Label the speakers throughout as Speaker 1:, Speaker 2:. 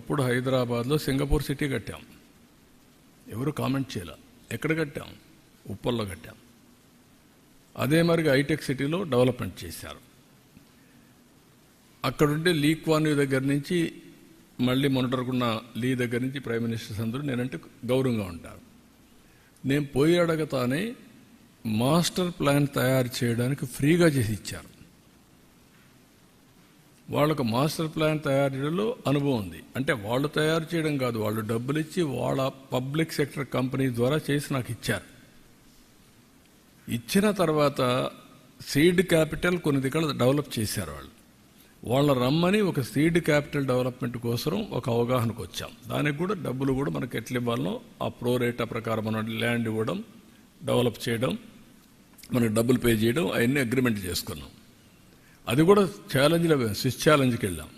Speaker 1: ఒకప్పుడు హైదరాబాద్లో Singapore city కట్టాం, ఎవరు కామెంట్ చేయాల. ఎక్కడ కట్టాం? ఉప్పల్లో కట్టాం. అదే మరిగా హైటెక్ సిటీలో డెవలప్మెంట్ చేశారు. అక్కడుండే లీ క్వాన్ యూ దగ్గర నుంచి మళ్ళీ మొన్నటరుకున్న లీ దగ్గర నుంచి ప్రైమ్ మినిస్టర్స్ అందరూ నేనంటే గౌరవంగా ఉంటారు. నేను పోయి అడగతానే మాస్టర్ ప్లాన్ తయారు చేయడానికి ఫ్రీగా చేసి ఇచ్చారు. వాళ్ళకు మాస్టర్ ప్లాన్ తయారు చేయడంలో అనుభవం ఉంది. అంటే వాళ్ళు తయారు చేయడం కాదు, వాళ్ళు డబ్బులు ఇచ్చి వాళ్ళ పబ్లిక్ సెక్టర్ కంపెనీ ద్వారా చేసి నాకు ఇచ్చారు. ఇచ్చిన తర్వాత సీడ్ క్యాపిటల్ కొన్ని దగ్గర డెవలప్ చేశారు. వాళ్ళ రమ్మని ఒక సీడ్ క్యాపిటల్ డెవలప్మెంట్ కోసం ఒక అవగాహనకు వచ్చాం. దానికి కూడా డబ్బులు కూడా మనకు ఎట్లా ఇవ్వాలనో ఆ ప్రోరేటా ప్రకారం మనం ల్యాండ్ ఇవ్వడం, డెవలప్ చేయడం, మనకు డబ్బులు పే చేయడం అవన్నీ అగ్రిమెంట్ చేసుకున్నాం. అది కూడా ఛాలెంజ్లో స్విచ్ ఛాలెంజ్కి వెళ్ళాం.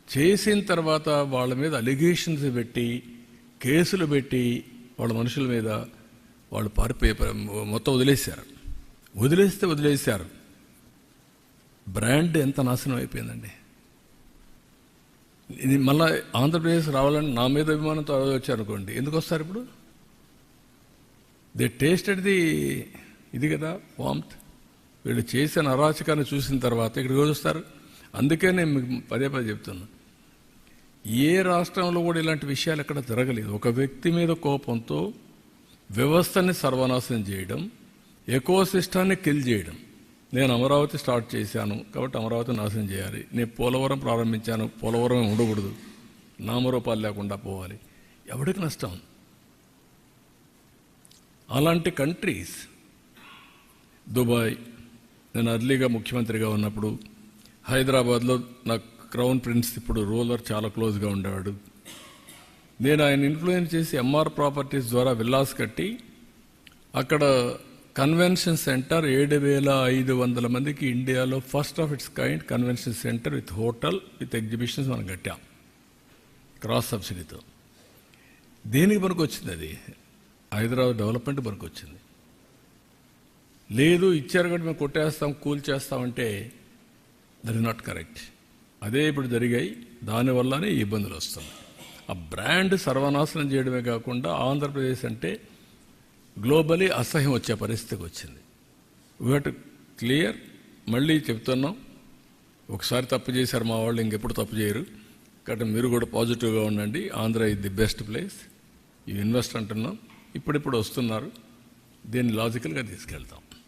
Speaker 1: చేసిన తర్వాత వాళ్ళ మీద అలిగేషన్స్ పెట్టి కేసులు పెట్టి వాళ్ళ మనుషుల మీద వాళ్ళు పారిపోయి మొత్తం వదిలేశారు. బ్రాండ్ ఎంత నాశనం అయిపోయిందండి. ఇది మళ్ళీ ఆంధ్రప్రదేశ్ రావాలని నా మీద అభిమానంతో వచ్చారనుకోండి, ఎందుకు వస్తారు ఇప్పుడు? దే టేస్టెడ్ ఇది కదా వామ్త్. వీళ్ళు చేసిన అరాచకాన్ని చూసిన తర్వాత ఇక్కడికి వస్తారు. అందుకే నేను మీకు పదే చెప్తున్నా, ఏ రాష్ట్రంలో కూడా ఇలాంటి విషయాలు ఎక్కడ జరగలేదు. ఒక వ్యక్తి మీద కోపంతో వ్యవస్థని సర్వనాశనం చేయడం, ఎకోసిస్టాన్ని కిల్ చేయడం. నేను అమరావతి స్టార్ట్ చేశాను కాబట్టి అమరావతి నాశనం చేయాలి. నేను పోలవరం ప్రారంభించాను, పోలవరం ఉండకూడదు, నామరూపాలు లేకుండా పోవాలి. ఎవరికి నష్టం? అలాంటి కంట్రీస్, దుబాయ్, నేను అర్లీగా ముఖ్యమంత్రిగా ఉన్నప్పుడు హైదరాబాద్లో నాకు క్రౌన్ ప్రిన్స్ ఇప్పుడు రూలర్ చాలా క్లోజ్గా ఉండేవాడు. నేను ఆయన ఇన్ఫ్లుయెన్స్ చేసి ఎంఆర్ ప్రాపర్టీస్ ద్వారా విల్లాస్ కట్టి అక్కడ కన్వెన్షన్ సెంటర్ 7,500 మందికి ఇండియాలో first of it's kind convention centre with hotel with exhibitions మనం కట్టాం క్రాస్ సబ్సిడీతో. దేనికి పనికి వచ్చింది? అది హైదరాబాద్ డెవలప్మెంట్ పనికి వచ్చింది. లేదు ఇచ్చారు కాబట్టి మేము కొట్టేస్తాం, కూల్ చేస్తామంటే దట్ ఇస్ నాట్ కరెక్ట్. అదే ఇప్పుడు జరిగాయి. దానివల్లనే ఇబ్బందులు వస్తున్నాయి. ఆ బ్రాండ్ సర్వనాశనం చేయడమే కాకుండా ఆంధ్రప్రదేశ్ అంటే గ్లోబలీ అసహ్యం వచ్చే పరిస్థితికి వచ్చింది. We have to clear. మళ్ళీ చెప్తున్నాం, ఒకసారి తప్పు చేశారు మా వాళ్ళు, ఇంకెప్పుడు తప్పు చేయరు. కాబట్టి మీరు కూడా పాజిటివ్గా ఉండండి. Andhra is the best place. ఈ ఇన్వెస్ట్ అంటున్నాం, ఇప్పుడిప్పుడు వస్తున్నారు. దీన్ని లాజికల్గా తీసుకెళ్తాం.